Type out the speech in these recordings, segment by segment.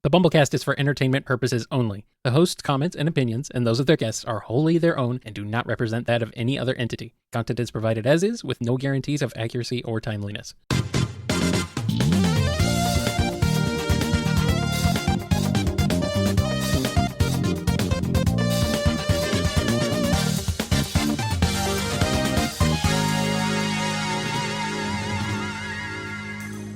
The BumbleKast is for entertainment purposes only. The host's comments and opinions, and those of their guests, are wholly their own and do not represent that of any other entity. Content is provided as is, with no guarantees of accuracy or timeliness.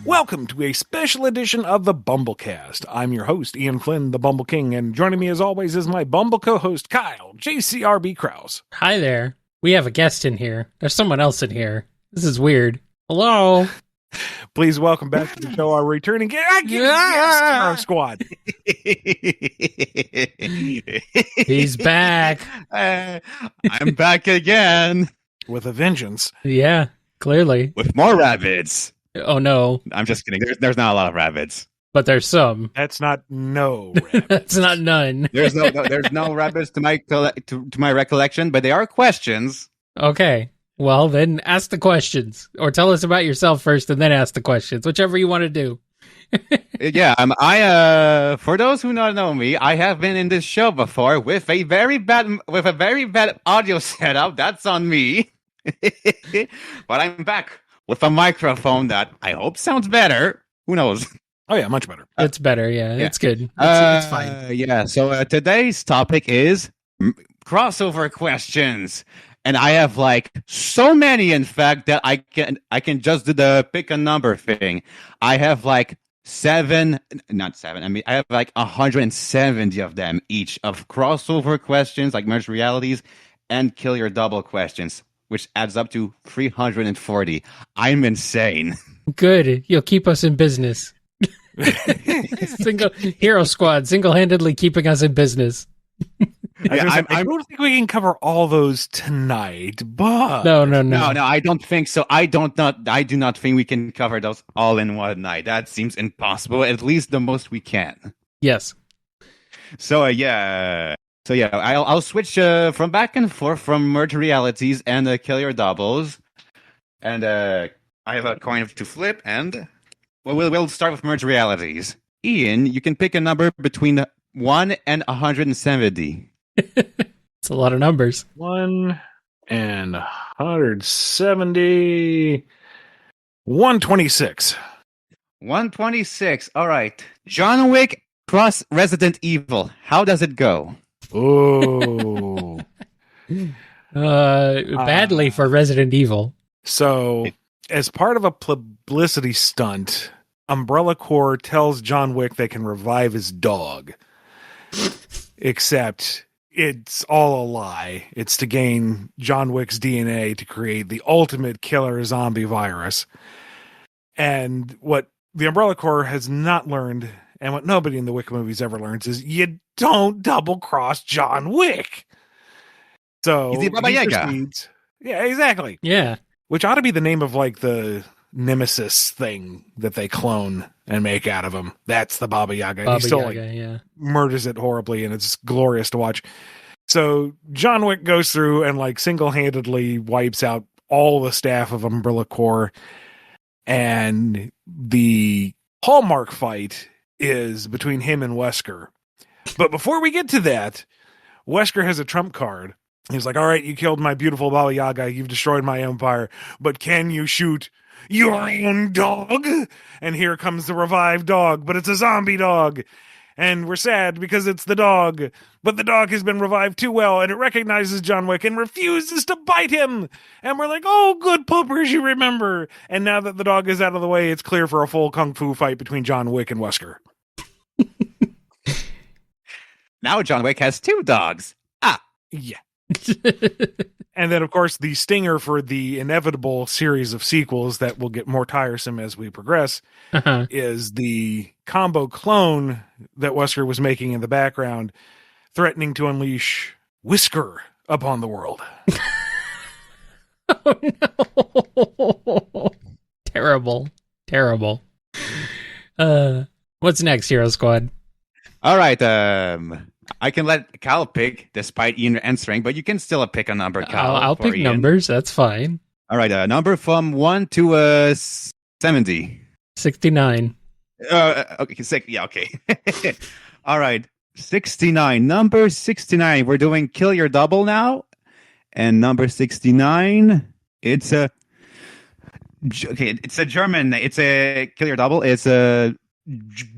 Welcome to a special edition of the BumbleKast. I'm your host, Ian Flynn, the Bumble King, and joining me as always is my Bumble co-host, Kyle, JCRB Krause. Hi there. We have a guest in here. There's someone else in here. This is weird. Hello. Please welcome back to the show our returning guest, HeroesSquad. He's back. I'm back again. With a vengeance. Yeah, clearly. With more rabbits. Oh, no. I'm just kidding. There's not a lot of rabbits. But there's some. That's not no rabbits. That's not none. There's no rabbits to my recollection, but they are questions. Okay. Well, then ask the questions. Or tell us about yourself first and then ask the questions. Whichever you want to do. Yeah, I for those who don't know me, I have been in this show before with a very bad audio setup. That's on me. But I'm back with a microphone that I hope sounds better. Who knows? Oh, yeah, much better. It's better, yeah. It's good. It's fine. Yeah, so today's topic is crossover questions. And I have like so many, in fact, that I can just do the pick a number thing. I have like I have like 170 of them each of crossover questions, like merged realities, and kill your double questions, which adds up to 340. I'm insane. Good. You'll keep us in business. HeroesSquad, single-handedly keeping us in business. I don't think we can cover all those tonight, but No, I don't think so. I do not think we can cover those all in one night. That seems impossible. At least the most we can. Yes. So I'll switch from back and forth from merge realities and kill your doubles, and I have a coin to flip, and we'll start with merge realities. Ian, you can pick a number between 1 and 170. It's a lot of numbers. 1 and 170. 126. 126. All right. John Wick cross Resident Evil. How does it go? Oh. Badly for Resident Evil. So, as part of a publicity stunt, Umbrella Corps tells John Wick they can revive his dog. Except it's all a lie. It's to gain John Wick's DNA to create the ultimate killer zombie virus. And what the Umbrella Corps has not learned, and what nobody in the Wick movies ever learns, is you don't double-cross John Wick. So he's the Baba Yaga. Yeah, exactly. Yeah. Which ought to be the name of like the Nemesis thing that they clone and make out of him. That's the Baba Yaga. He still murders it horribly, and it's glorious to watch. So John Wick goes through and like single-handedly wipes out all the staff of Umbrella Corps, and the hallmark fight is between him and Wesker. But before we get to that, Wesker has a trump card. He's like, all right, you killed my beautiful Baba Yaga. You've destroyed my empire. But can you shoot your own dog? And here comes the revived dog, but it's a zombie dog. And we're sad because it's the dog. But the dog has been revived too well, and it recognizes John Wick and refuses to bite him. And we're like, oh, good puppers, you remember. And now that the dog is out of the way, it's clear for a full kung fu fight between John Wick and Wesker. Now John Wick has 2 dogs. Yeah. And then, of course, the stinger for the inevitable series of sequels that will get more tiresome as we progress is the combo clone that Wesker was making in the background, threatening to unleash Whisker upon the world. Oh, no. Terrible. What's next, HeroesSquad? All right, I can let Cal pick, despite Ian answering, but you can still pick a number, Cal. I'll pick Ian. numbers, that's fine. All right, a number from 1 to 70. 69. Okay, okay. All right. 69. Number 69. We're doing Kill Your Double now. And number 69, it's a German. It's a Kill Your Double. It's a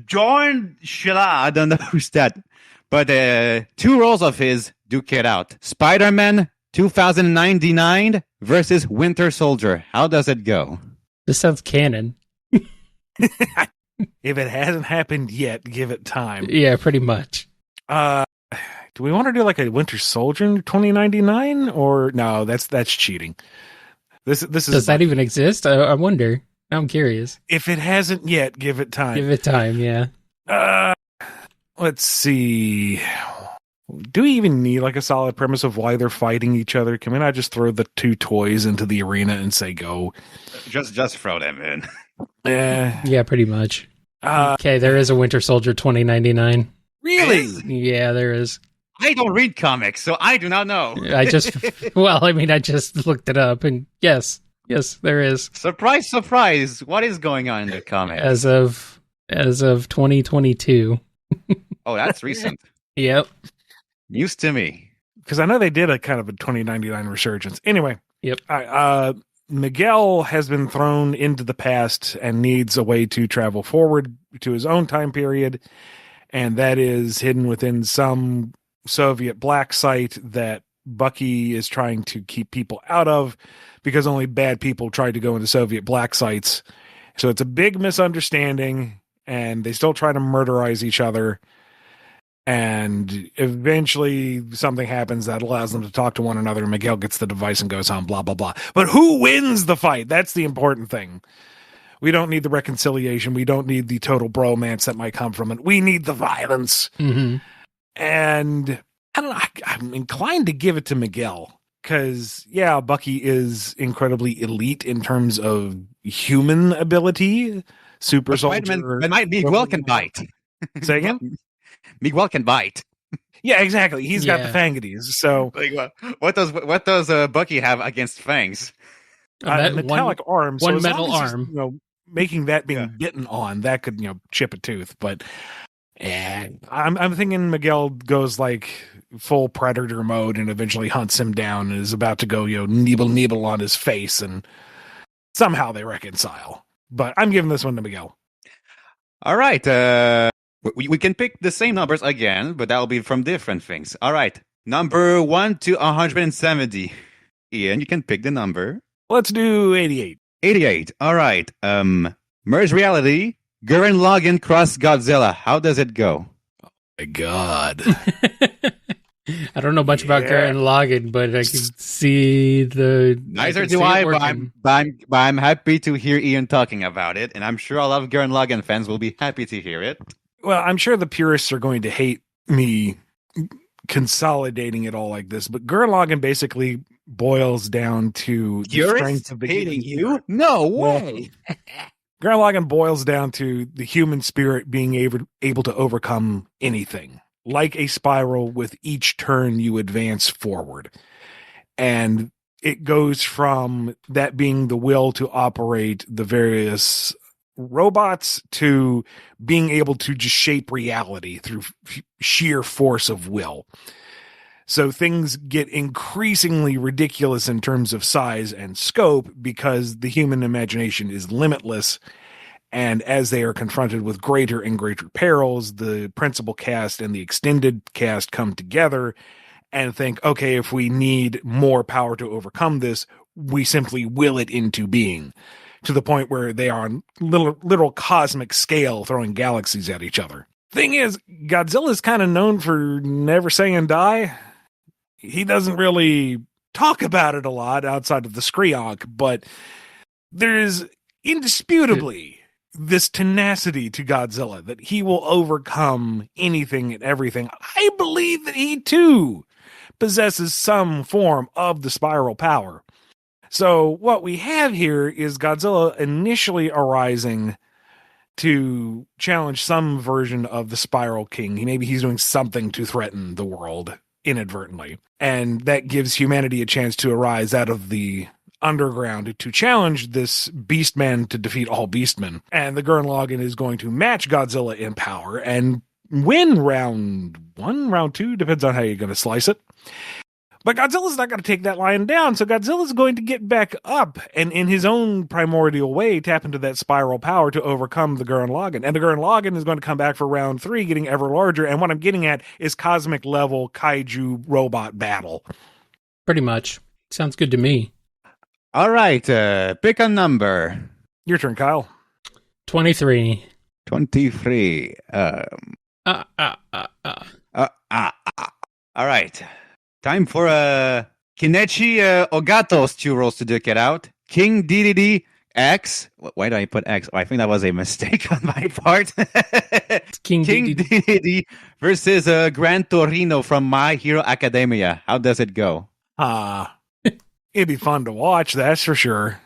John Schiller. I don't know who's that. But two roles of his duke it out. Spider-Man 2099 versus Winter Soldier. How does it go? This sounds canon. If it hasn't happened yet, give it time. Yeah, pretty much. Do we want to do like a Winter Soldier in 2099 or no? That's cheating. This is. Does that even exist? I wonder. I'm curious. If it hasn't yet, give it time. Give it time. Yeah. Let's see. Do we even need like a solid premise of why they're fighting each other? Can we not just throw the two toys into the arena and say go? Just throw them in. Yeah, pretty much. Okay, there is a Winter Soldier 2099. Really? Yeah, there is. I don't read comics, so I do not know. I just looked it up, and yes, there is. Surprise, surprise! What is going on in the comics? As of 2022. Oh, that's recent. Yep. News to me. Because I know they did a kind of a 2099 resurgence. Anyway. Yep. Miguel has been thrown into the past and needs a way to travel forward to his own time period. And that is hidden within some Soviet black site that Bucky is trying to keep people out of because only bad people tried to go into Soviet black sites. So it's a big misunderstanding and they still try to murderize each other. And eventually something happens that allows them to talk to one another. Miguel gets the device and goes home, blah, blah, blah. But who wins the fight? That's the important thing. We don't need the reconciliation. We don't need the total bromance that might come from it. We need the violence. Mm-hmm. And I don't know. I'm inclined to give it to Miguel because, yeah, Bucky is incredibly elite in terms of human ability. Super soldier. Miguel can bite. Say again? Miguel can bite. Yeah, exactly. He's got the fangities. So, what does Bucky have against fangs? Metallic arm. So one metal arm. Making that being bitten on, that could chip a tooth. But I'm thinking Miguel goes like full predator mode and eventually hunts him down and is about to go nibble on his face, and somehow they reconcile. But I'm giving this one to Miguel. All right. We can pick the same numbers again, but that will be from different things. All right. Number 1 to 170. Ian, you can pick the number. Let's do 88. 88. All right. Merge reality. Gurren Lagann cross Godzilla. How does it go? Oh my God. I don't know much about Gurren Lagann, but I can see the. Neither do I, but I'm happy to hear Ian talking about it, and I'm sure a lot of Gurren Lagann fans will be happy to hear it. Well, I'm sure the purists are going to hate me consolidating it all like this, but Gurren Lagann basically boils down to the strength of the hating you? No way. Gurren Lagann boils down to the human spirit being able to overcome anything, like a spiral with each turn you advance forward. And it goes from that being the will to operate the various robots to being able to just shape reality through sheer force of will. So things get increasingly ridiculous in terms of size and scope because the human imagination is limitless. And as they are confronted with greater and greater perils, the principal cast and the extended cast come together and think, okay, if we need more power to overcome this, we simply will it into being, to the point where they are on literal cosmic scale throwing galaxies at each other. Thing is, Godzilla is kind of known for never saying die. He doesn't really talk about it a lot outside of the Skreok, but there's indisputably this tenacity to Godzilla that he will overcome anything and everything. I believe that he too possesses some form of the spiral power. So what we have here is Godzilla initially arising to challenge some version of the Spiral King. Maybe he's doing something to threaten the world inadvertently. And that gives humanity a chance to arise out of the underground to challenge this Beastman to defeat all Beastmen. And the Gurren Lagann is going to match Godzilla in power and win round 1, round 2, depends on how you're going to slice it. But Godzilla's not going to take that lion down, so Godzilla's going to get back up and in his own primordial way tap into that spiral power to overcome the Gurren Lagann. And the Gurren Lagann is going to come back for round 3, getting ever larger, and what I'm getting at is cosmic level kaiju robot battle. Pretty much. Sounds good to me. All right, pick a number. Your turn, Kyle. 23. 23. All right. Time for Kinechi Ogato's 2 rolls to duke it out. King DDD X. Why do I put X? Oh, I think that was a mistake on my part. King DDD versus Gran Torino from My Hero Academia. How does it go? It'd be fun to watch, that's for sure.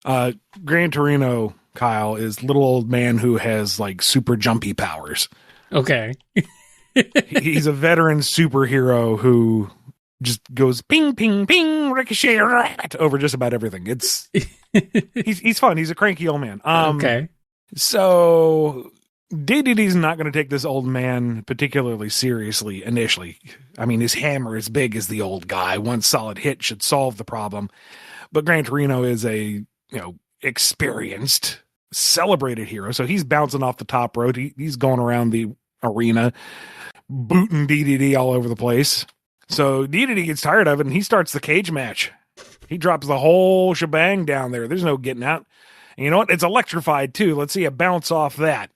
Gran Torino, Kyle, is little old man who has like super jumpy powers. Okay. He's a veteran superhero who just goes ping, ping, ping, ricochet, rat, over just about everything. He's fun. He's a cranky old man. Okay. So DDD's not going to take this old man particularly seriously initially. I mean, his hammer is big as the old guy. One solid hit should solve the problem. But Gran Torino is a, experienced, celebrated hero. So he's bouncing off the top rope. He's going around the arena, booting DDD all over the place. So DDD gets tired of it, and he starts the cage match. He drops the whole shebang down there. There's no getting out. And you know what? It's electrified, too. Let's see a bounce off that.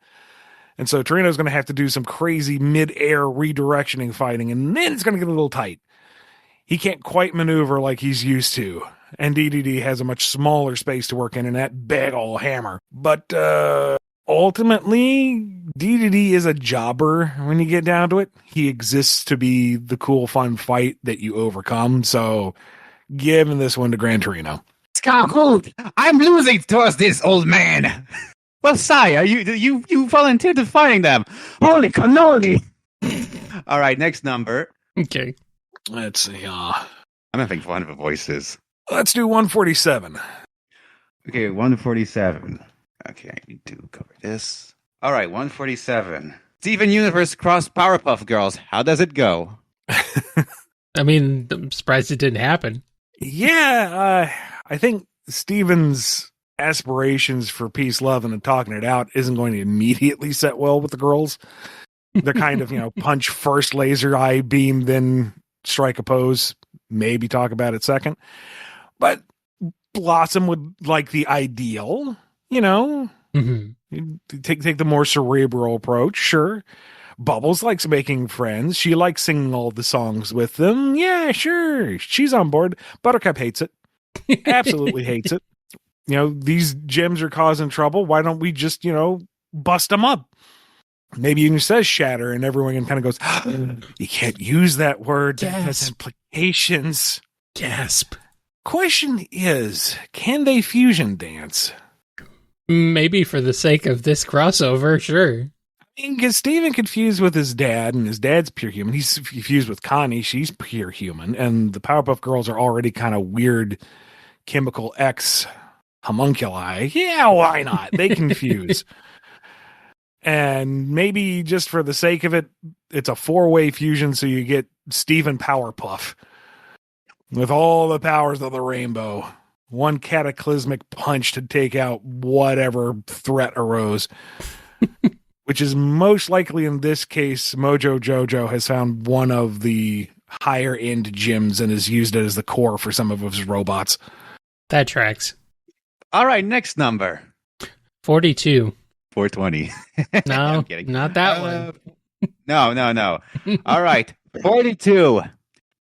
And so Torino's going to have to do some crazy mid-air redirectioning fighting, and then it's going to get a little tight. He can't quite maneuver like he's used to. And DDD has a much smaller space to work in that big old hammer. But ultimately, DDD is a jobber when you get down to it. He exists to be the cool, fun fight that you overcome. So giving this one to Gran Torino. Scout, I'm losing towards this old man. Well, sire, you volunteered to fighting them. Holy cannoli! All right, next number. Okay. Let's see. I'm having fun with voices. Let's do 147. Okay, 147. Okay, I need to cover this. All right, 147. Steven Universe Cross Powerpuff Girls. How does it go? I mean, I'm surprised it didn't happen. Yeah, I think Steven's aspirations for peace, love, and talking it out isn't going to immediately set well with the girls. They're kind of, punch first laser eye beam, then strike a pose, maybe talk about it second. But Blossom would like the ideal, Mm-hmm. Take the more cerebral approach, sure. Bubbles likes making friends. She likes singing all the songs with them. Yeah, sure. She's on board. Buttercup hates it. Absolutely hates it. These gems are causing trouble. Why don't we just, bust them up? Maybe even says shatter, and everyone kind of goes, you can't use that word. That has implications. Gasp. Question is, can they fusion dance? Maybe for the sake of this crossover, sure. Because Steven confused with his dad, and his dad's pure human. He's confused with Connie. She's pure human. And the Powerpuff Girls are already kind of weird chemical X homunculi. Yeah, why not? They confuse. And maybe just for the sake of it, it's a 4-way fusion, so you get Steven Powerpuff with all the powers of the rainbow. One cataclysmic punch to take out whatever threat arose. Which is most likely in this case, Mojo Jojo has found one of the higher end gyms and has used it as the core for some of his robots. That tracks. All right, next number. 42. 420. No, not that one. No. All right, 42.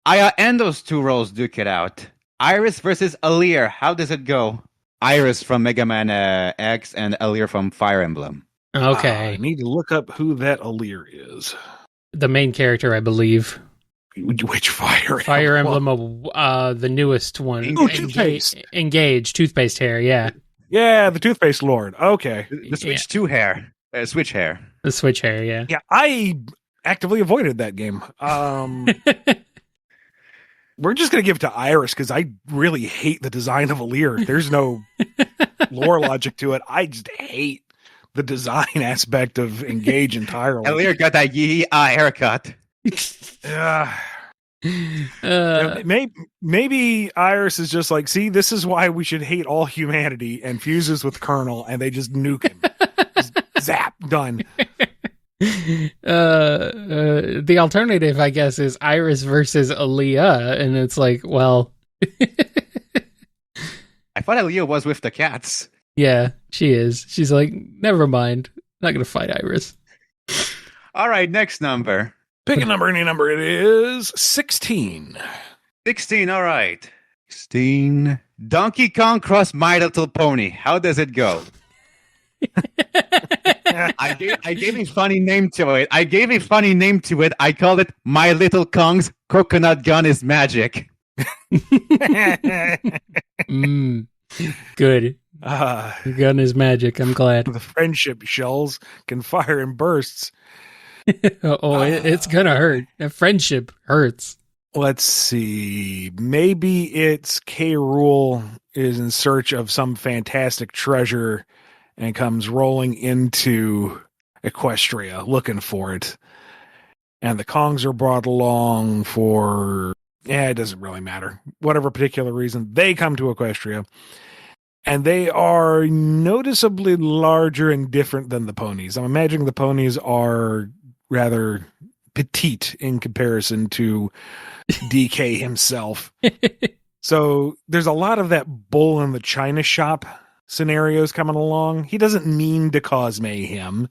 I end those 2 rolls duke it out. Iris versus Alear. How does it go? Iris from Mega Man X and Alear from Fire Emblem. Okay. I need to look up who that Alear is. The main character, I believe. Which Fire Emblem, the newest one. Toothpaste. Engage, toothpaste hair, yeah. Yeah, the Toothpaste Lord. Okay. The Switch 2 hair. Switch hair. The Switch hair, yeah. Yeah, I actively avoided that game. We're just going to give it to Iris because I really hate the design of Aleer. There's no lore logic to it. I just hate the design aspect of Engage entirely. Aleer got that haircut. Maybe Iris is just like, see, this is why we should hate all humanity, and fuses with Colonel, and they just nuke him. Zap, done. The alternative, I guess, is Iris versus Aaliyah, and it's like, well, I thought Aaliyah was with the cats. Yeah, she is. She's like, never mind, not gonna fight Iris. All right, next number. Pick a number, any number. It is 16. 16. All right, 16. Donkey Kong cross My Little Pony. How does it go? I gave a funny name to it. I called it My Little Kong's Coconut Gun is Magic. Good. The gun is magic. I'm glad. The friendship shells can fire in bursts. It's gonna hurt. That friendship hurts. Let's see. Maybe it's K. Rool is in search of some fantastic treasure and comes rolling into Equestria looking for it. And the Kongs are brought along for, it doesn't really matter. Whatever particular reason, they come to Equestria. And they are noticeably larger and different than the ponies. I'm imagining the ponies are rather petite in comparison to DK himself. So there's a lot of that bull in the china shop scenarios coming along. He doesn't mean to cause mayhem,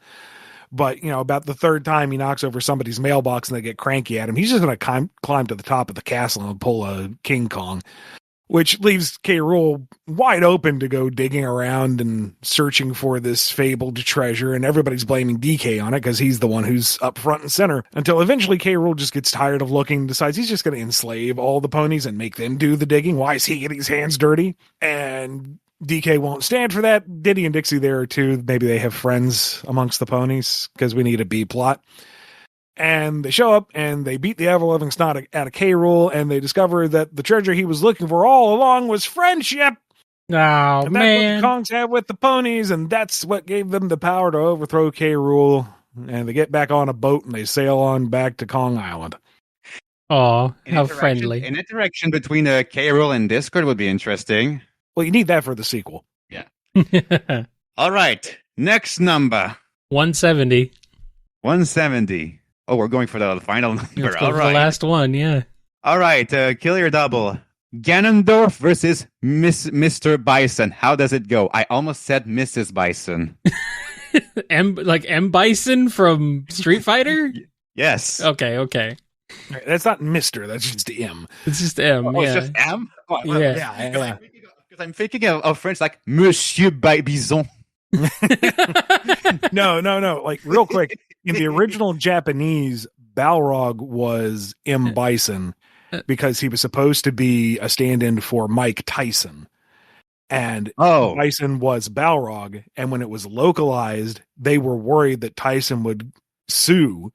but about the third time he knocks over somebody's mailbox and they get cranky at him, he's just going to climb to the top of the castle and pull a King Kong, which leaves K. Rool wide open to go digging around and searching for this fabled treasure, and everybody's blaming DK on it because he's the one who's up front and center, until eventually K. Rool just gets tired of looking, decides he's just going to enslave all the ponies and make them do the digging. Why is he getting his hands dirty? And DK won't stand for that. Diddy and Dixie there too. Maybe they have friends amongst the ponies because we need a B plot. And they show up and they beat the ever-loving snot out of K. Rool, and they discover that the treasure he was looking for all along was friendship. Oh, and man. that's what the Kongs have with the ponies, and that's what gave them the power to overthrow K. Rool. And they get back on a boat and they sail on back to Kong Island. Oh, how friendly. An interaction between K. Rool and Discord would be interesting. Well, you need that for the sequel. Yeah. All right. Next number. 170. 170. Oh, we're going for the final number. All right. The last one, yeah. All right. Kill your double. Ganondorf versus Mr. Bison. How does it go? I almost said Mrs. Bison. M. Bison from Street Fighter? Yes. Okay. Right, that's not Mr. That's just M. It's just M. Oh, yeah. it's just M? Oh, yeah. Because I'm thinking of French like Monsieur Bison. No. Like, real quick, in the original Japanese, Balrog was M. Bison because he was supposed to be a stand-in for Mike Tyson. And Tyson was Balrog. And when it was localized, they were worried that Tyson would sue.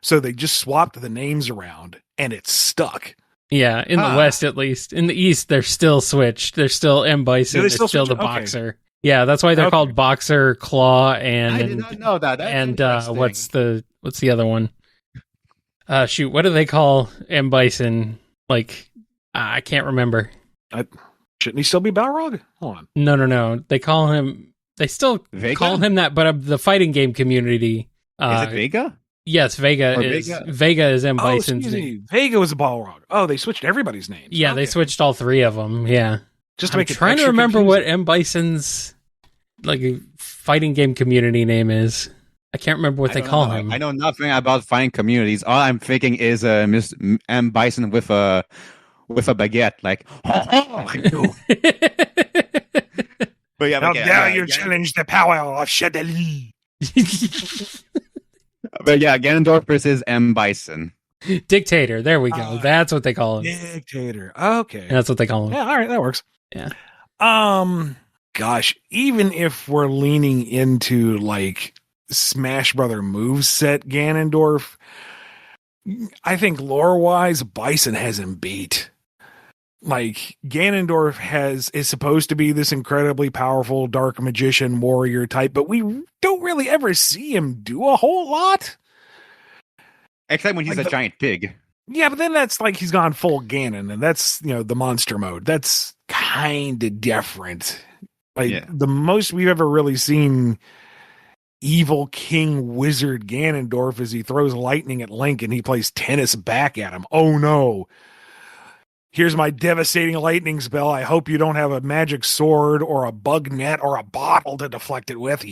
So they just swapped the names around, and it stuck. Yeah, in the West at least. In the East, they're still switched. They're still M. Bison. They're still the Boxer. Okay. Yeah, that's why they're called Boxer, Claw, and I did not know that. That's what's the other one? Shoot, what do they call M. Bison? Like, I can't remember. Shouldn't he still be Balrog? Hold on. No. They call him. They still call him that, but the fighting game community. Is it Vega? Yes, Vega is M. Bison's name. Vega was a Balrog. Oh, they switched everybody's names. Yeah, they switched all three of them. Yeah. Just to make I'm trying to remember what M. Bison's fighting game community name is. I can't remember what they call him. I know nothing about fighting communities. All I'm thinking is Miss M. Bison with a baguette, like. But yeah, how dare you challenge the power of Chadali? But yeah, Ganondorf versus M. Bison. Dictator. There we go. That's what they call him. Dictator. Okay. That's what they call him. Yeah, all right, that works. Yeah. Gosh, even if we're leaning into like Smash Brother moveset Ganondorf, I think lore-wise, Bison has him beat. Like, Ganondorf is supposed to be this incredibly powerful dark magician warrior type, but we don't really ever see him do a whole lot. Except when he's a giant pig. Yeah, but then that's like he's gone full Ganon, and that's, the monster mode. That's kind of different. Like, the most we've ever really seen evil king wizard Ganondorf is he throws lightning at Link and he plays tennis back at him. Oh no. Here's my devastating lightning spell. I hope you don't have a magic sword or a bug net or a bottle to deflect it with.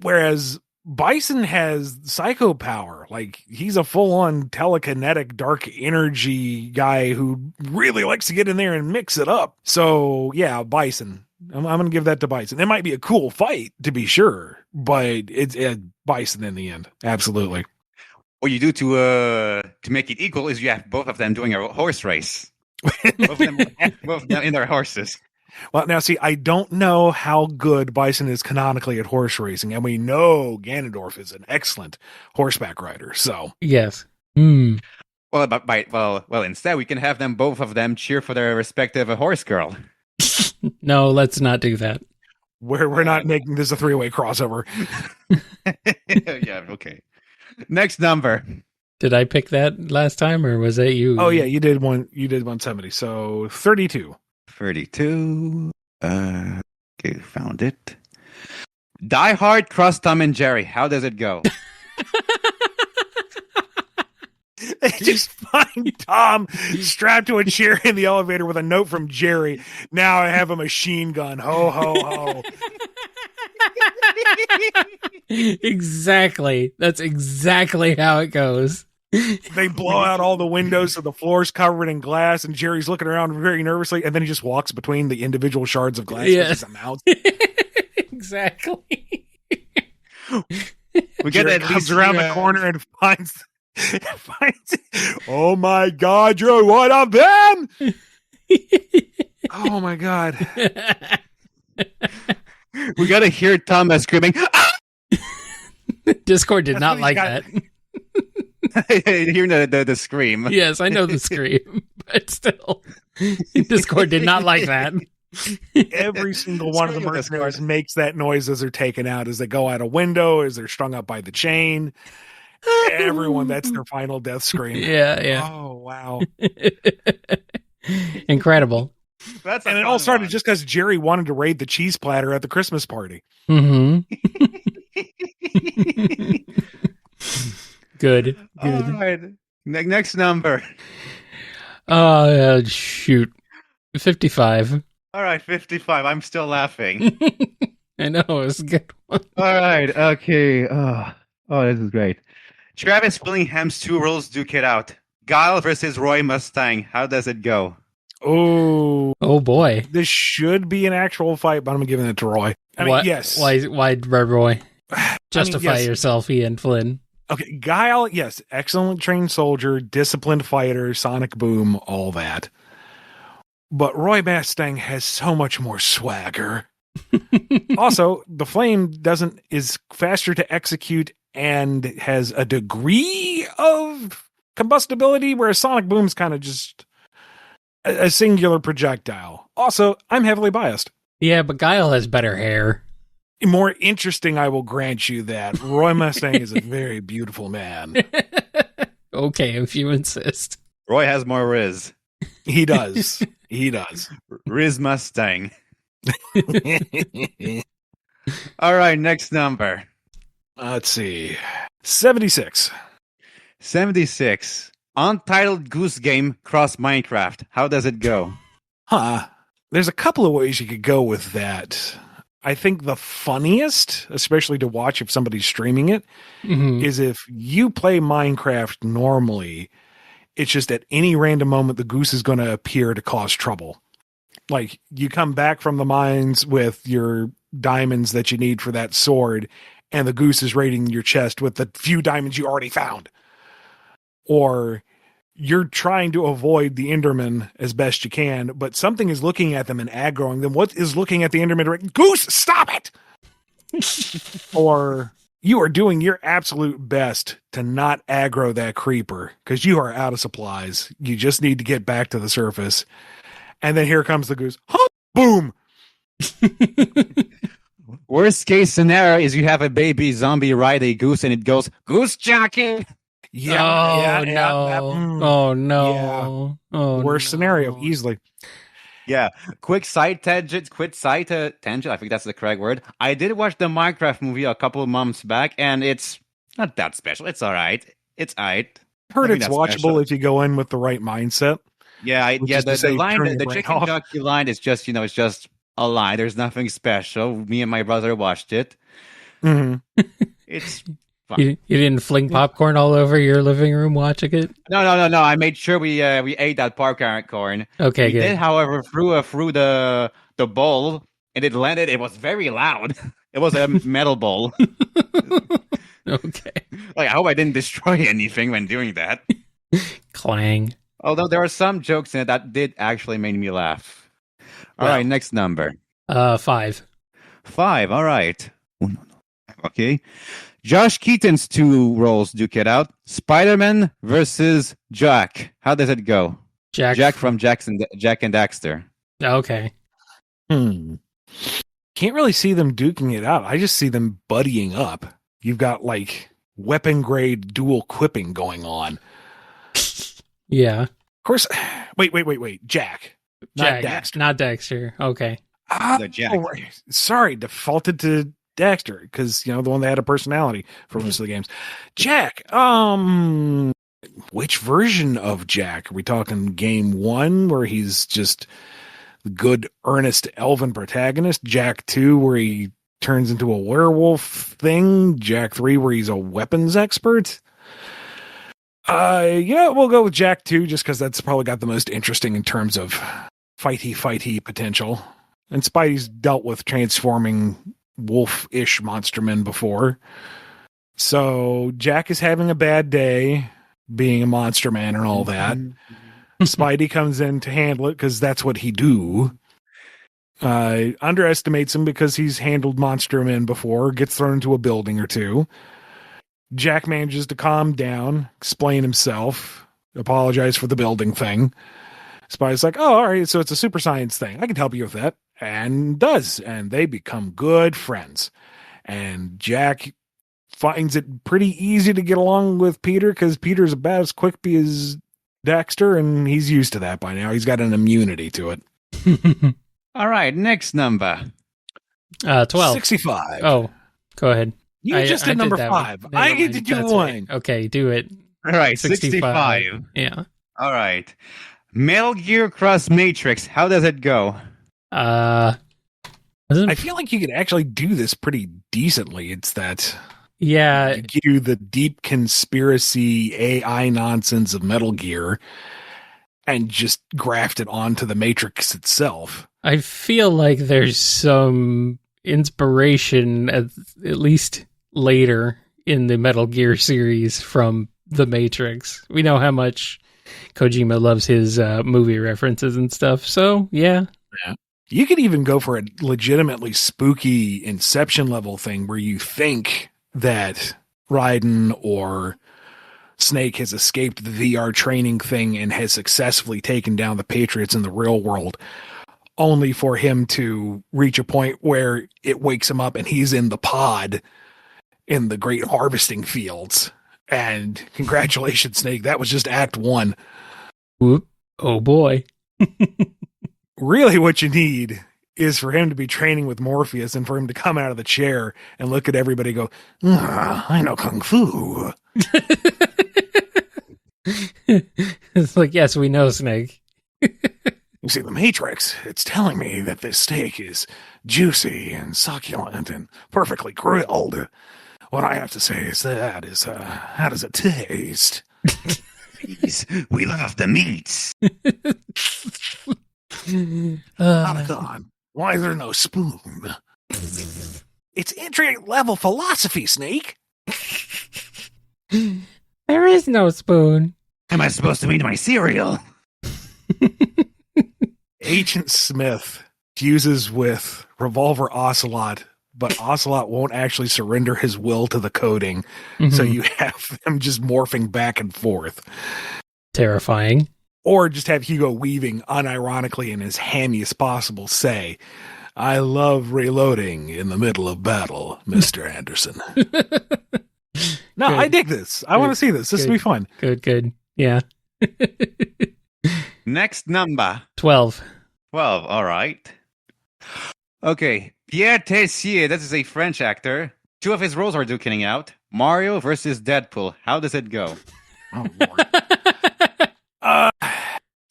Whereas Bison has psycho power. Like, he's a full-on telekinetic dark energy guy who really likes to get in there and mix it up. So, yeah, Bison. I'm going to give that to Bison. It might be a cool fight, to be sure, but it's Bison in the end. Absolutely. What you do to make it equal is you have both of them doing a horse race. both of them in their horses. Well, now, see, I don't know how good Bison is canonically at horse racing, and we know Ganondorf is an excellent horseback rider, so. Yes. Well, instead, we can have both of them cheer for their respective horse girl. No, let's not do that. We're not making this a three-way crossover. Yeah, okay. Next number. Did I pick that last time, or was that you? Oh, yeah, you did 170, so 32. 32. Okay, found it. Die Hard cross Tom and Jerry. How does it go? They just find Tom strapped to a chair in the elevator with a note from Jerry. Now I have a machine gun. Ho, ho, ho. Exactly. That's exactly how it goes. They blow out all the windows so the floor's covered in glass, and Jerry's looking around very nervously, and then he just walks between the individual shards of glass with his mouth. Exactly. We get that comes around the corner and finds oh my God, you're one of them. Oh my God. We gotta hear Thomas screaming. Ah! Discord did not like that. Hearing the scream. Yes, I know the scream, but still, Discord did not like that. Every single one of the mercenaries makes that noise as they're taken out, as they go out a window, as they're strung up by the chain. Everyone, that's their final death scream. Yeah. Oh, wow. Incredible. And it all started just because Jerry wanted to raid the cheese platter at the Christmas party. Mm-hmm. Good. All right. Next number. Shoot. 55. All right, 55. I'm still laughing. I know, it's a good one. All right, okay. Oh, this is great. Travis Willingham's two rules duke it out. Guile versus Roy Mustang. How does it go? Oh boy. This should be an actual fight, but I'm giving it to Roy. I mean, yes. Why Red Roy? Justify yourself, Ian Flynn. Okay, Guile, yes, excellent trained soldier, disciplined fighter, sonic boom, all that. But Roy Mustang has so much more swagger. Also, the flame is faster to execute and has a degree of combustibility, whereas sonic boom's kind of just a singular projectile. Also, I'm heavily biased. Yeah, but Guile has better hair. More interesting, I will grant you that. Roy Mustang is a very beautiful man. Okay, if you insist. Roy has more Riz. He does. He does. Riz Mustang. All right, next number. Let's see. 76. 76. Untitled Goose Game cross Minecraft. How does it go? There's a couple of ways you could go with that. I think the funniest, especially to watch if somebody's streaming it, is if you play Minecraft normally, it's just at any random moment the goose is going to appear to cause trouble. Like, you come back from the mines with your diamonds that you need for that sword, and the goose is raiding your chest with the few diamonds you already found. Or you're trying to avoid the Enderman as best you can, but something is looking at them and aggroing them. What is looking at the Enderman? Goose, stop it! Or you are doing your absolute best to not aggro that creeper because you are out of supplies. You just need to get back to the surface. And then here comes the goose. Oh, boom! Worst case scenario is you have a baby zombie ride a goose and it goes, goose jockey! Yeah. Oh, no. Yeah. Oh, worst scenario, easily. Yeah, quick side tangent. Tangent. I think that's the correct word. I did watch the Minecraft movie a couple of months back, and it's not that special. It's all right. It's alright. Heard it's watchable special if you go in with the right mindset. Yeah, the chicken jockey line is just, it's just a line. There's nothing special. Me and my brother watched it. Mm-hmm. It's fun. You didn't fling popcorn all over your living room watching it? No. I made sure we ate that popcorn. Okay, good. We did, however, through the bowl, and it landed. It was very loud. It was a metal bowl. Okay. I hope I didn't destroy anything when doing that. Clang. Although there are some jokes in it that did actually make me laugh. All right, next number. 5. 5. All right. Okay. Josh Keaton's 2 roles duke it out. Spider-Man versus Jack. How does it go? Jack from Jack and Daxter. Okay. Can't really see them duking it out. I just see them buddying up. You've got weapon grade dual quipping going on. Yeah. Of course. Wait. Jack. Not Daxter. Not Daxter. Okay. Jack. Sorry, defaulted to Daxter because the one that had a personality for most of the games. Jack. Which version of Jack? Are we talking game 1 where he's just the good, earnest elven protagonist? Jack 2 where he turns into a werewolf thing? Jack 3 where he's a weapons expert? We'll go with Jack 2 just because that's probably got the most interesting in terms of fighty potential. And Spidey's dealt with transforming wolf-ish monster men before. So Jack is having a bad day being a monster man and all that. Spidey comes in to handle it because that's what he do. Underestimates him because he's handled monster men before, gets thrown into a building or two. Jack manages to calm down, explain himself, apologize for the building thing. Spidey's like, oh, all right, so it's a super science thing. I can help you with that. And does. And they become good friends. And Jack finds it pretty easy to get along with Peter because Peter's about as quippy as Daxter, and he's used to that by now. He's got an immunity to it. All right, next number. 12. 65. Oh, go ahead. You just did number 5. I get to do one. Right. Okay, do it. All right, 65. Yeah. All right. Metal Gear Cross Matrix. How does it go? I feel like you could actually do this pretty decently. It's that... Yeah. You do the deep conspiracy AI nonsense of Metal Gear and just graft it onto the Matrix itself. I feel like there's some inspiration, at least later in the Metal Gear series, from the Matrix. We know how much Kojima loves his movie references and stuff, so yeah. You could even go for a legitimately spooky Inception level thing where you think that Raiden or Snake has escaped the VR training thing and has successfully taken down the Patriots in the real world, only for him to reach a point where it wakes him up and he's in the pod in the great harvesting fields. And congratulations, Snake. That was just Act 1. Whoop. Oh, boy. Really what you need is for him to be training with Morpheus and for him to come out of the chair and look at everybody and go, I know Kung Fu. It's like, yes, we know, Snake. You see, the Matrix, it's telling me that this steak is juicy and succulent and perfectly grilled. What I have to say is how does it taste? Please, we love the meats. God, why is there no spoon? It's entry-level philosophy, Snake. There is no spoon. Am I supposed to eat my cereal? Agent Smith fuses with Revolver Ocelot but Ocelot won't actually surrender his will to the coding. So you have them just morphing back and forth. Terrifying. Or just have Hugo Weaving unironically in his hammiest possible say, I love reloading in the middle of battle, Mr. Anderson. No, good. I dig this. I want to see this. This will be fun. Good. Yeah. Next number. 12. 12, all right. Okay, Pierre Tessier, that is a French actor. 2 of his roles are duking out. Mario versus Deadpool. How does it go? Oh, Lord.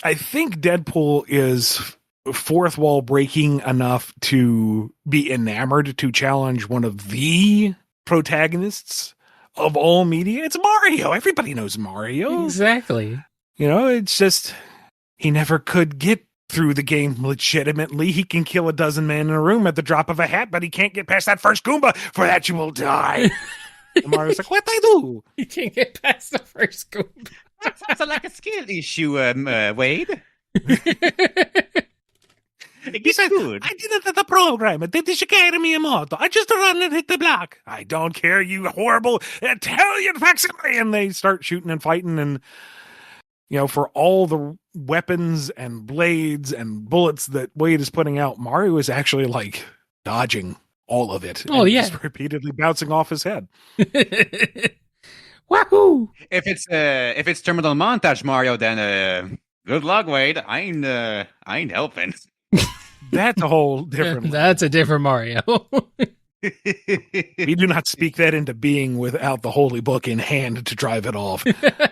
I think Deadpool is fourth wall breaking enough to be enamored to challenge one of the protagonists of all media. It's Mario. Everybody knows Mario. Exactly. You know, it's just he never could get through the game legitimately. He can kill a dozen men in a room at the drop of a hat, but he can't get past that first Goomba. For that you will die. And Mario's like, what I do? He can't get past the first Goomba. Sounds like a skill issue, Wade. Besides, I didn't have the program. It did the moto. I just run and hit the block. I don't care, you horrible Italian facsimile. And they start shooting and fighting. And, you know, for all the weapons and blades and bullets that Wade is putting out, Mario is actually like dodging all of it. Oh, yeah. Just repeatedly bouncing off his head. Wahoo! If it's terminal montage Mario, then good luck, Wade. I ain't helping. That's a whole different. That's a different Mario. We do not speak that into being without the holy book in hand to drive it off.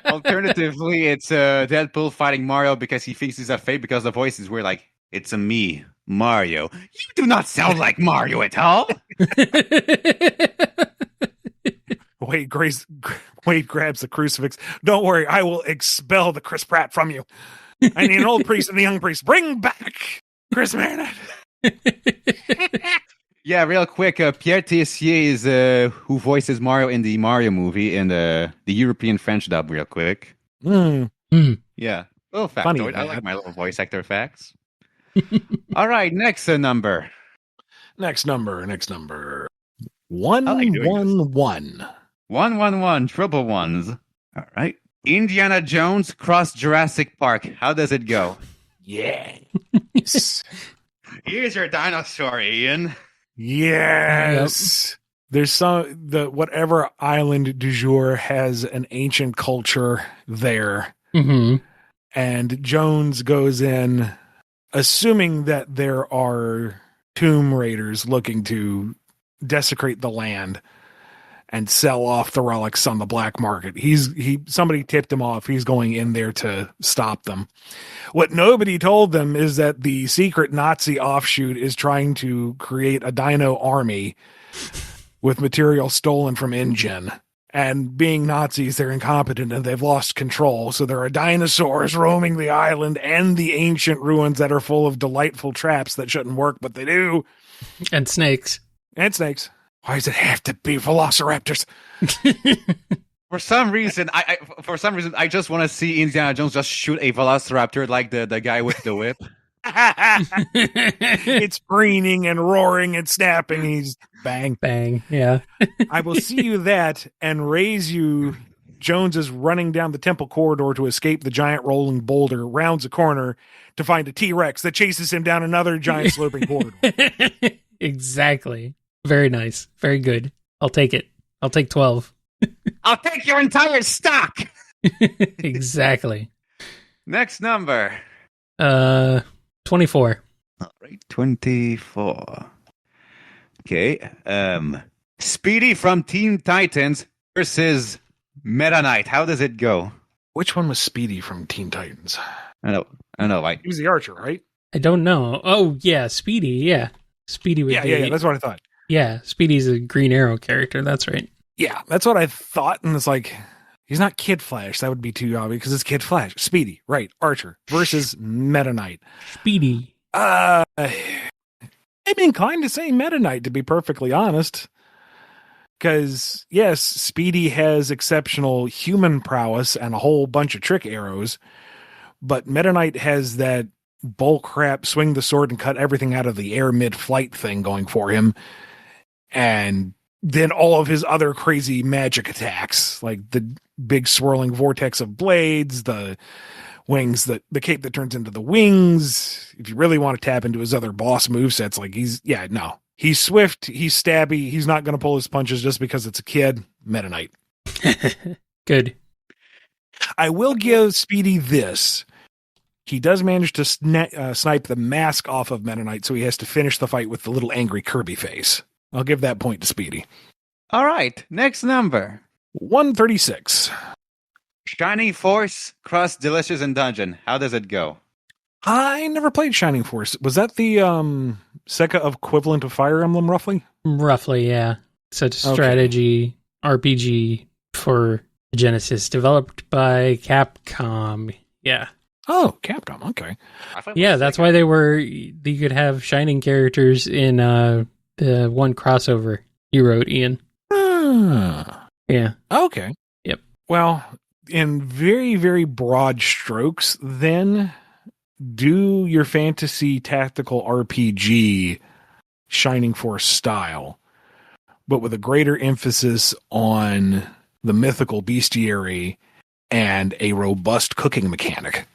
Alternatively, it's Deadpool fighting Mario because he thinks he's a fake because the voice is weird. Like, it's a me, Mario. You do not sound like Mario at all. Wade grabs the crucifix. Don't worry, I will expel the Chris Pratt from you. I need an old priest and a young priest. Bring back Chris Marinette. Yeah, real quick, Pierre Tessier is who voices Mario in the Mario movie in the European French dub, real quick. Yeah, little factoid. I like my little voice actor facts. All right, next number. Next number. 111. 111, triple ones. All right. Indiana Jones cross Jurassic Park. How does it go? Yeah. Here's your dinosaur, Ian. Yes. Yep. There's whatever island du jour has an ancient culture there. Mm-hmm. And Jones goes in assuming that there are tomb raiders looking to desecrate the land and sell off the relics on the black market. Somebody tipped him off. He's going in there to stop them. What nobody told them is that the secret Nazi offshoot is trying to create a dino army with material stolen from InGen. And being Nazis, they're incompetent and they've lost control. So there are dinosaurs roaming the island and the ancient ruins that are full of delightful traps that shouldn't work, but they do. And snakes. Why does it have to be velociraptors? For some reason, I just want to see Indiana Jones just shoot a velociraptor like the guy with the whip. It's preening and roaring and snapping. He's bang. Bang. Yeah. I will see you that and raise you. Jones is running down the temple corridor to escape the giant rolling boulder, rounds a corner to find a T-Rex that chases him down another giant sloping corridor. Exactly. Very nice. Very good. I'll take it. I'll take 12. I'll take your entire stock. Exactly. Next number. 24. All right, 24. Okay. Speedy from Teen Titans versus Meta Knight. How does it go? Which one was Speedy from Teen Titans? I know. He was the archer, right? I don't know. Oh, yeah, Speedy. Yeah. Speedy was yeah, that's what I thought. Yeah, Speedy's a Green Arrow character. That's right. Yeah, that's what I thought. And it's like, he's not Kid Flash. That would be too obvious because it's Kid Flash. Speedy, right. Archer versus Meta Knight. Speedy. I'm inclined to say Meta Knight, to be perfectly honest. Because, yes, Speedy has exceptional human prowess and a whole bunch of trick arrows. But Meta Knight has that bull crap, swing the sword and cut everything out of the air mid-flight thing going for him. And then all of his other crazy magic attacks, like the big swirling vortex of blades, the wings, the cape that turns into the wings. If you really want to tap into his other boss movesets, like he's swift, he's stabby, he's not going to pull his punches just because it's a kid. Meta Knight. Good. I will give Speedy this. He does manage to snipe the mask off of Meta Knight, so he has to finish the fight with the little angry Kirby face. I'll give that point to Speedy. All right, next number. 136. Shining Force, Crust, Delicious, and Dungeon. How does it go? I never played Shining Force. Was that the Seka equivalent of Fire Emblem, roughly? Roughly, yeah. Such a strategy RPG for Genesis, developed by Capcom. Yeah. Oh, Capcom. Okay. Yeah, that's why you could have Shining characters in the one crossover you wrote, Ian. Yeah. Okay. Yep. Well, in very, very broad strokes, then do your fantasy tactical RPG Shining Force style, but with a greater emphasis on the mythical bestiary and a robust cooking mechanic.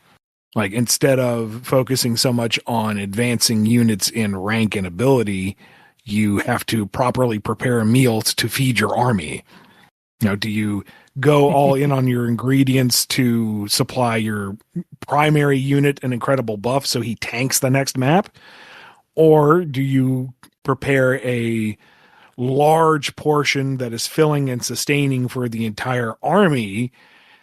Like, instead of focusing so much on advancing units in rank and ability, you have to properly prepare meals to feed your army. Do you go all in on your ingredients to supply your primary unit an incredible buff so he tanks the next map? Or do you prepare a large portion that is filling and sustaining for the entire army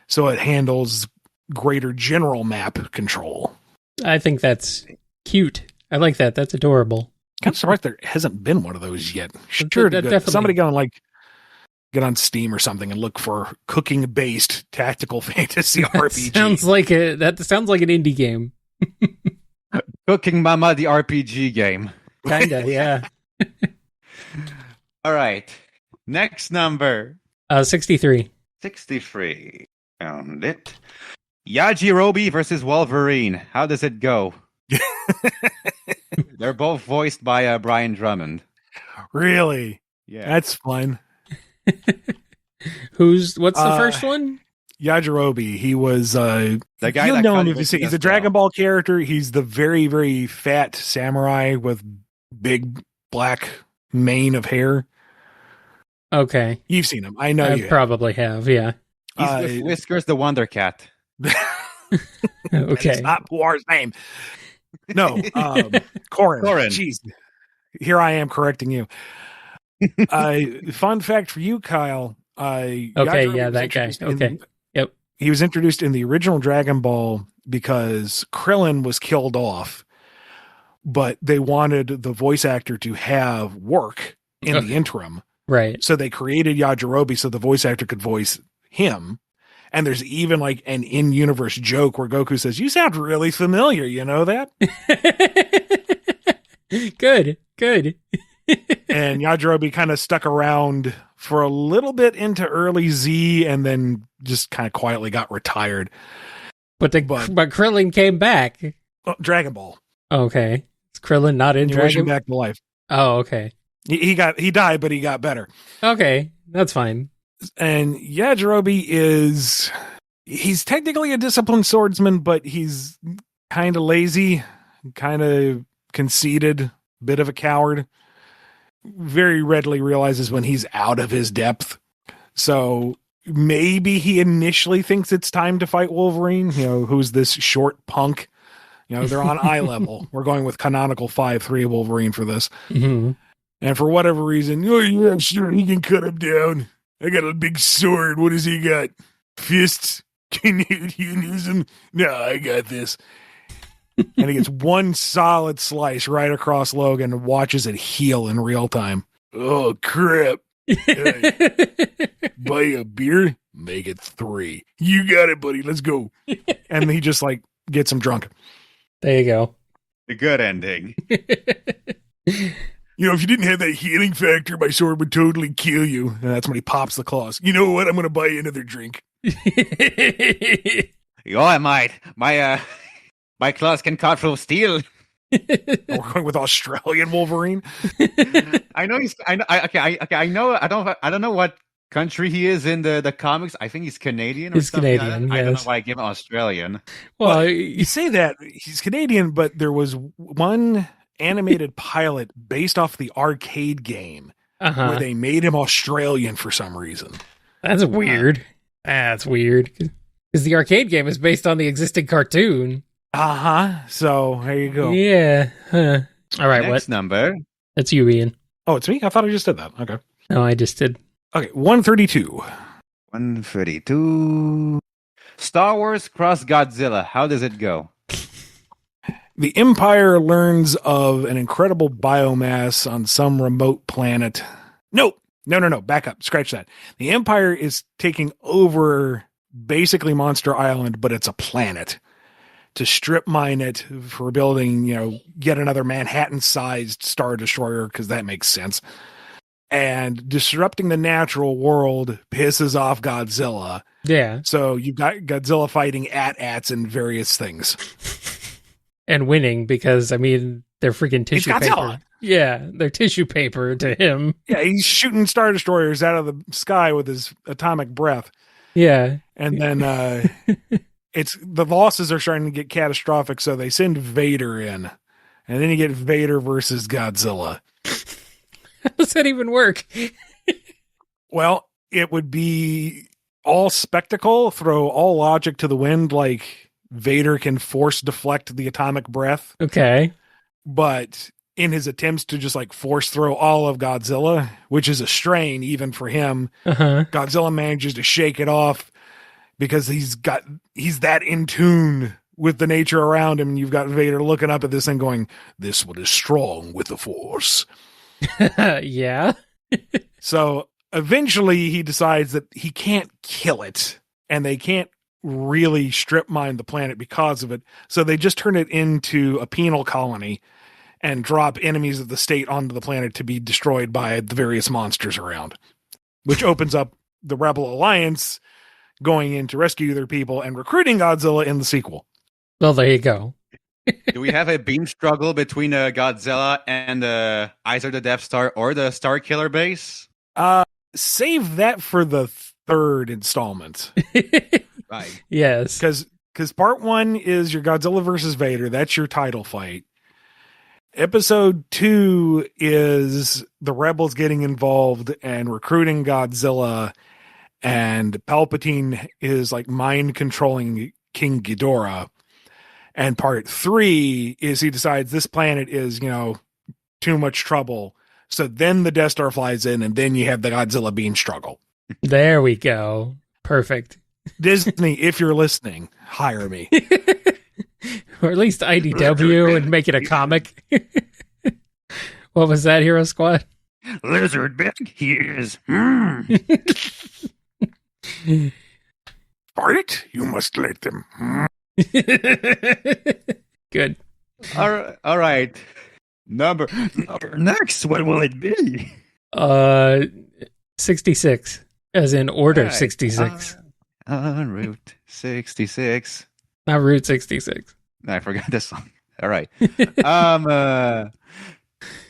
so it handles greater general map control? I think that's cute. I like that. That's adorable. I'm surprised there hasn't been one of those yet. Sure, somebody get on Steam or something and look for cooking-based tactical fantasy RPG. Sounds like an indie game. Cooking Mama, the RPG game. Kinda, yeah. All right. Next number. 63. 63. Found it. Yajirobe versus Wolverine. How does it go? They're both voiced by Brian Drummond. Really? Yeah. That's fun. What's the first one? Yajirobe. He was the guy you'll know him if you see. He's a Dragon Ball character. He's the very, very fat samurai with big black mane of hair. Okay. You've seen him. I know you probably have, yeah. He's with Whiskers the Wonder Cat. Okay. It's not Puar's name. No, Corin. Jeez. Here I am correcting you. Fun fact for you, Kyle. Okay, yeah, that guy. Okay. Yep. He was introduced in the original Dragon Ball because Krillin was killed off, but they wanted the voice actor to have work in the interim. Right. So they created Yajirobe so the voice actor could voice him. And there's even like an in-universe joke where Goku says, "You sound really familiar, you know that?" Good. And Yajirobe kind of stuck around for a little bit into early Z and then just kind of quietly got retired. But Krillin came back. Dragon Ball. Okay. Is Krillin not in Dragon Ball? Back to life. Oh, okay. He died, but he got better. Okay, that's fine. And Yajirobe he's technically a disciplined swordsman, but he's kind of lazy, kind of conceited, bit of a coward. Very readily realizes when he's out of his depth. So maybe he initially thinks it's time to fight Wolverine, who's this short punk. They're on eye level. We're going with canonical 5'3" Wolverine for this. Mm-hmm. And for whatever reason, yeah, sure, he can cut him down. I got a big sword. What does he got? Fists? Can you use them? No, I got this. And he gets one solid slice right across Logan and watches it heal in real time. Oh, crap. Buy a beer? Make it 3. You got it, buddy. Let's go. And he just gets him drunk. There you go. A good ending. If you didn't have that healing factor, my sword would totally kill you. And that's when he pops the claws. You know what? I'm going to buy you another drink. I might. My claws can cut through steel. We're going with Australian Wolverine. I know he's. I know. I know. I don't know what country he is in the comics. I think he's Canadian. Or he's something Canadian. Like yes. I don't know why I give him Australian. Well, you say that he's Canadian, but there was one animated pilot based off the arcade game where they made him Australian for some reason. That's weird. That's weird. Because the arcade game is based on the existing cartoon. So there you go. Yeah. Huh. All right. Next number. That's you, Ian. Oh, it's me? I thought I just did that. Okay. No, I just did. Okay. 132. 132. Star Wars Cross Godzilla. How does it go? The Empire learns of an incredible biomass on some remote planet. No. Back up. Scratch that. The Empire is taking over basically Monster Island, but it's a planet. To strip mine it for building, yet another Manhattan-sized Star Destroyer, because that makes sense. And disrupting the natural world pisses off Godzilla. Yeah. So you've got Godzilla fighting AT-ATs and various things. And winning because, they're freaking tissue paper. Yeah, they're tissue paper to him. Yeah, he's shooting Star Destroyers out of the sky with his atomic breath. Yeah. And then the losses are starting to get catastrophic, so they send Vader in. And then you get Vader versus Godzilla. How does that even work? Well, it would be all spectacle, throw all logic to the wind, like Vader can force deflect the atomic breath. Okay. But in his attempts to just force throw all of Godzilla, which is a strain even for him, Godzilla manages to shake it off because he's that in tune with the nature around him. And you've got Vader looking up at this thing going, "This one is strong with the Force." Yeah. So eventually he decides that he can't kill it and they can't really strip mine the planet because of it. So they just turn it into a penal colony and drop enemies of the state onto the planet to be destroyed by the various monsters around, which opens up the Rebel Alliance going in to rescue their people and recruiting Godzilla in the sequel. Well, there you go. Do we have a beam struggle between Godzilla and either the Death Star or the Star Killer base? Save that for the third installment. Right. Yes. Because part 1 is your Godzilla versus Vader. That's your title fight. Episode 2 is the rebels getting involved and recruiting Godzilla, and Palpatine is mind controlling King Ghidorah. And part 3 is he decides this planet is, too much trouble. So then the Death Star flies in, and then you have the Godzilla beam struggle. There we go. Perfect. Disney, if you're listening, hire me. Or at least IDW and make it a comic. What was that, Hero Squad? Lizard big ears. Fight? You must let them. Good. All right. Number next, what will it be? 66. As in order 66. En route 66. Not Route 66. I forgot this song. All right.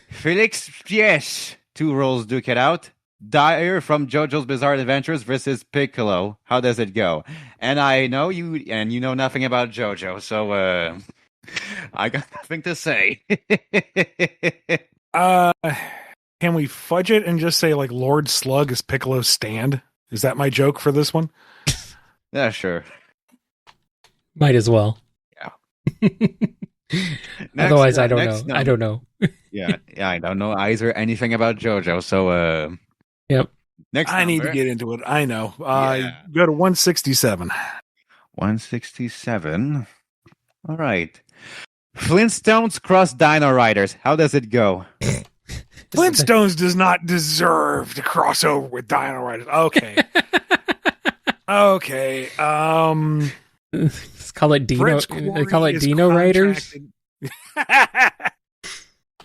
Felix Pièce. 2 roles duke it out. Dyer from JoJo's Bizarre Adventures versus Piccolo. How does it go? And I know you know nothing about JoJo, so I got nothing to say. Can we fudge it and just say Lord Slug is Piccolo's stand? Is that my joke for this one? Yeah, sure. Might as well. Yeah. Otherwise, I don't know. I don't know. yeah, I don't know either anything about JoJo. So, yep. Next, I need to get into it. I know. Go to 167. 167. All right. Flintstones cross Dino Riders. How does it go? Flintstones does not deserve to cross over with Dino Riders. Okay. Okay. Let's call it Dino. They call it Dino Riders.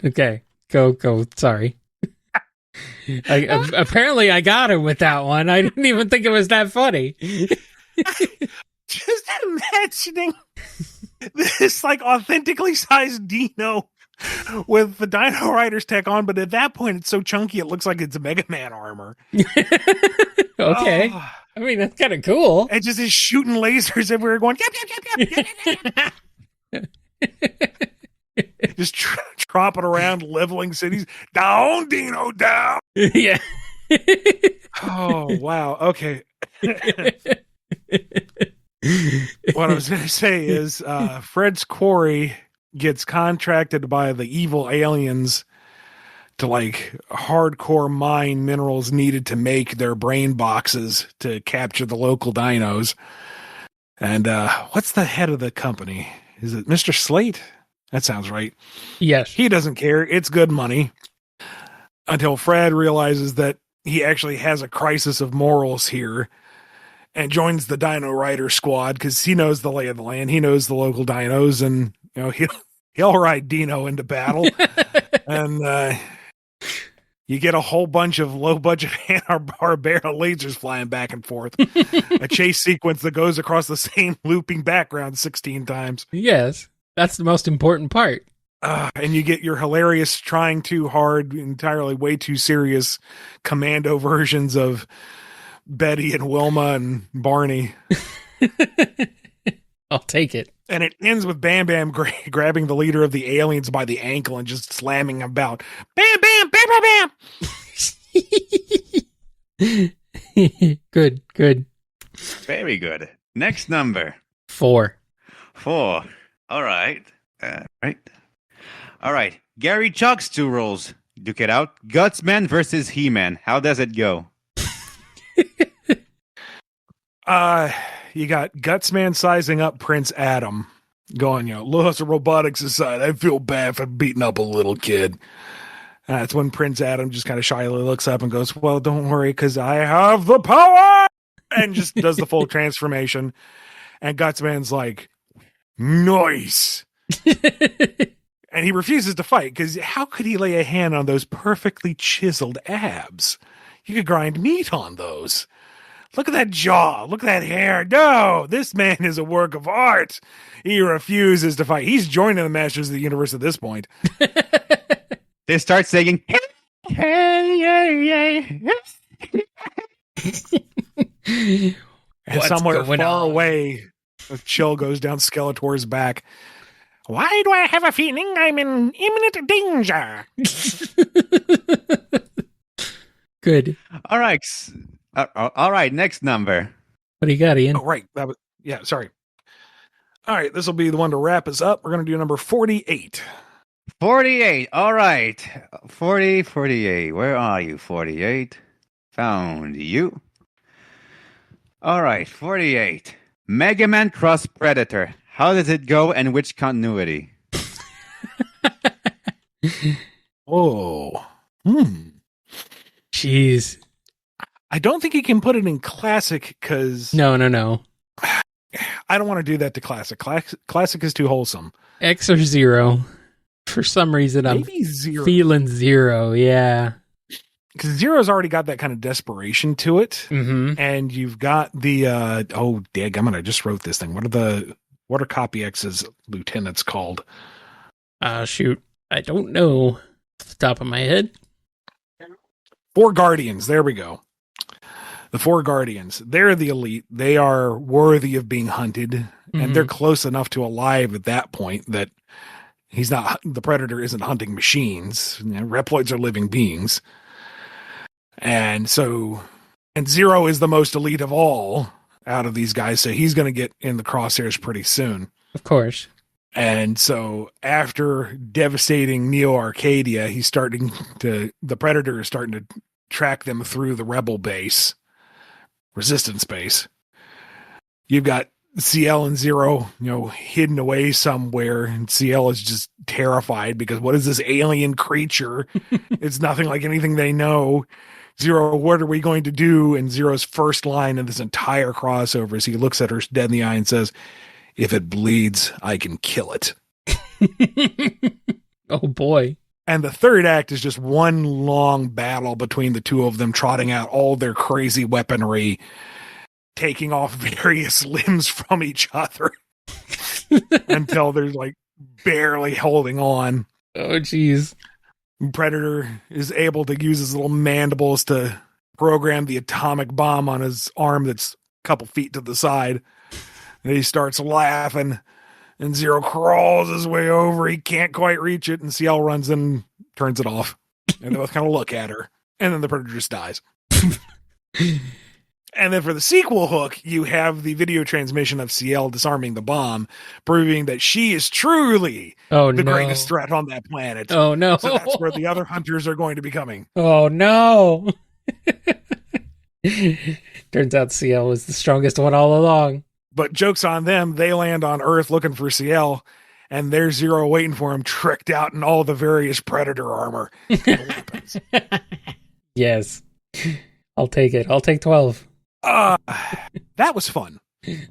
Okay. Go. Sorry. Apparently I got him with that one. I didn't even think it was that funny. Just imagining this like authentically sized Dino with the Dino Riders tech on, but at that point it's so chunky it looks like it's a Mega Man armor. Okay. I mean, that's kind of cool. And just is shooting lasers everywhere going, yep. Just tromping around, leveling cities. Down, Dino, down. Yeah. Oh, wow. Okay. What I was going to say is Fred's quarry gets contracted by the evil aliens to like hardcore mine minerals needed to make their brain boxes to capture the local dinos. And what's the head of the company? Is it Mr. Slate? That sounds right. Yes. He doesn't care. It's good money. Until Fred realizes that he actually has a crisis of morals here and joins the Dino Rider squad because he knows the lay of the land. He knows the local dinos, and you know he'll ride Dino into battle. And you get a whole bunch of low-budget Hanna-Barbera lasers flying back and forth. A chase sequence that goes across the same looping background 16 times. Yes, that's the most important part. And you get your hilarious, trying too hard, entirely way too serious commando versions of Betty and Wilma and Barney. I'll take it. And it ends with Bam Bam grabbing the leader of the aliens by the ankle and just slamming him about. Bam, bam, bam, bam, bam. Good. Very good. Next number. 4. All right. All right. Gary Chuck's 2 roles. Duke it out. Gutsman versus He-Man. How does it go? You got Gutsman sizing up Prince Adam, going, loss of robotics aside, I feel bad for beating up a little kid. That's when Prince Adam just kind of shyly looks up and goes, well, don't worry, because I have the power! And just does the full transformation. And Gutsman's like, nice! And he refuses to fight, because how could he lay a hand on those perfectly chiseled abs? You could grind meat on those. Look at that jaw. Look at that hair. No, this man is a work of art. He refuses to fight. He's joining the Masters of the Universe at this point. They start singing, hey. And somewhere far away, a chill goes down Skeletor's back. Why do I have a feeling I'm in imminent danger? Good. All right. All right, next number. What do you got, Ian? Oh, right. Sorry. All right, this will be the one to wrap us up. We're going to do number 48. 48. All right. 48. Where are you, 48? Found you. All right, 48. Mega Man Cross Predator. How does it go and which continuity? Oh. Jeez. I don't think you can put it in classic because... No. I don't want to do that to classic. Classic is too wholesome. X or 0. For some reason, maybe 0. Feeling 0, yeah. Because 0's already got that kind of desperation to it. Mm-hmm. And you've got the... daggum, I just wrote this thing. What are Copy X's lieutenants called? Shoot. I don't know off the top of my head. 4 Guardians. There we go. The 4 Guardians. They're the elite. They are worthy of being hunted. And they're close enough to alive at that point that the Predator isn't hunting machines. Reploids are living beings. And 0 is the most elite of all out of these guys. So he's going to get in the crosshairs pretty soon. Of course. And so after devastating Neo Arcadia, the Predator is starting to track them through the Rebel base, Resistance base. You've got CL and 0, hidden away somewhere, and CL is just terrified because what is this alien creature? It's nothing like anything they know. 0, what are we going to do? And 0's first line in this entire crossover is he looks at her dead in the eye and says, if it bleeds, I can kill it. Oh, boy. And the third act is just one long battle between the two of them, trotting out all their crazy weaponry, taking off various limbs from each other. until they're like barely holding on. Oh, jeez. Predator is able to use his little mandibles to program the atomic bomb on his arm that's a couple feet to the side. And he starts laughing, and Zero crawls his way over. He can't quite reach it, and CL runs in and turns it off. And they both kind of look at her, and then the Predator just dies. And then for the sequel hook, you have the video transmission of CL disarming the bomb, proving that she is truly the greatest threat on that planet. Oh, no. So that's where the other hunters are going to be coming. Oh, no. Turns out CL was the strongest one all along. But joke's on them. They land on Earth looking for CL, and there's Zero waiting for him, tricked out in all the various Predator armor. Yes. I'll take it. I'll take 12. That was fun.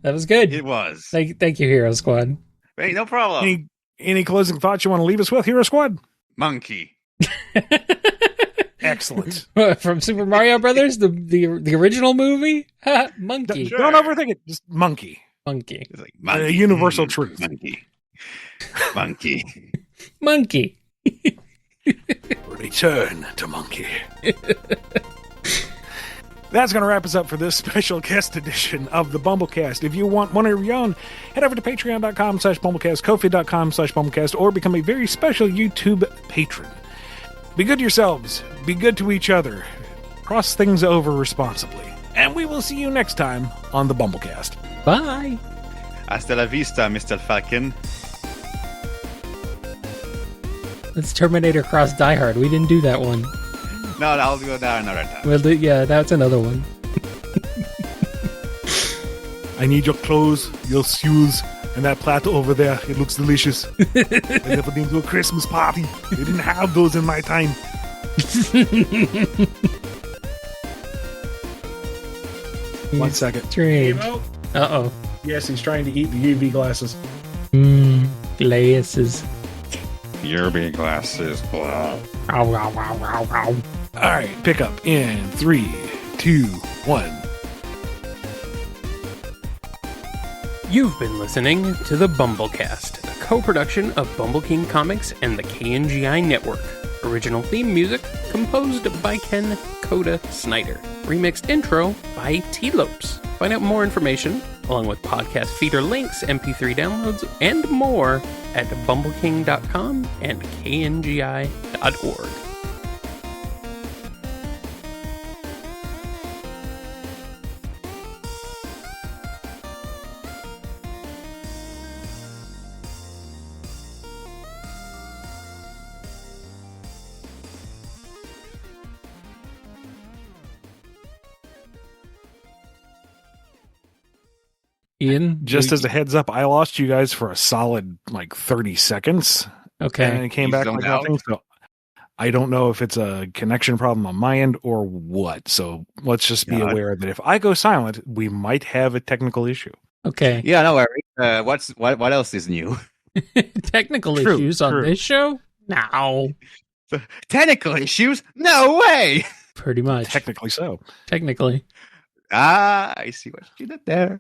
That was good. It was. Thank you, Hero Squad. Hey, no problem. Any closing thoughts you want to leave us with, Hero Squad? Monkey. Excellent. From Super Mario Brothers, the original movie? Monkey. Don't overthink it. Just monkey. Monkey. It's like monkey. A universal truth. Monkey. Monkey. Monkey. Return to monkey. That's going to wrap us up for this special guest edition of the BumbleKast. If you want one of your own, head over to patreon.com/BumbleKast, Ko-fi.com/BumbleKast, or become a very special YouTube patron. Be good to yourselves. Be good to each other. Cross things over responsibly. And we will see you next time on the BumbleKast. Bye. Hasta la vista, Mr. Falcon. Let's Terminator cross Die Hard. We didn't do that one. No, I'll go there another time. Well, yeah, that's another one. I need your clothes, your shoes, and that platter over there. It looks delicious. I never been to a Christmas party. They didn't have those in my time. 1 second. Strange. Uh-oh. Yes, he's trying to eat the UV glasses. Glasses. UV glasses. Blah. Ow, ow, ow, ow, ow. All right, pick up in 3, 2, 1. You've been listening to the BumbleKast, a co-production of Bumble King Comics and the KNGI Network. Original theme music composed by Ken Coda Snyder. Remixed intro by T-Lopes. Find out more information, along with podcast feeder links, MP3 downloads, and more at bumbleking.com and kngi.org. Ian? Just as a heads up, I lost you guys for a solid 30 seconds. Okay. And it came back like nothing. So I don't know if it's a connection problem on my end or what. So let's just be aware that if I go silent, we might have a technical issue. Okay. Yeah, no worries. What else is new? Technical issues on this show? No. Technical issues? No way! Pretty much. Technically so. Technically. I see what you did there.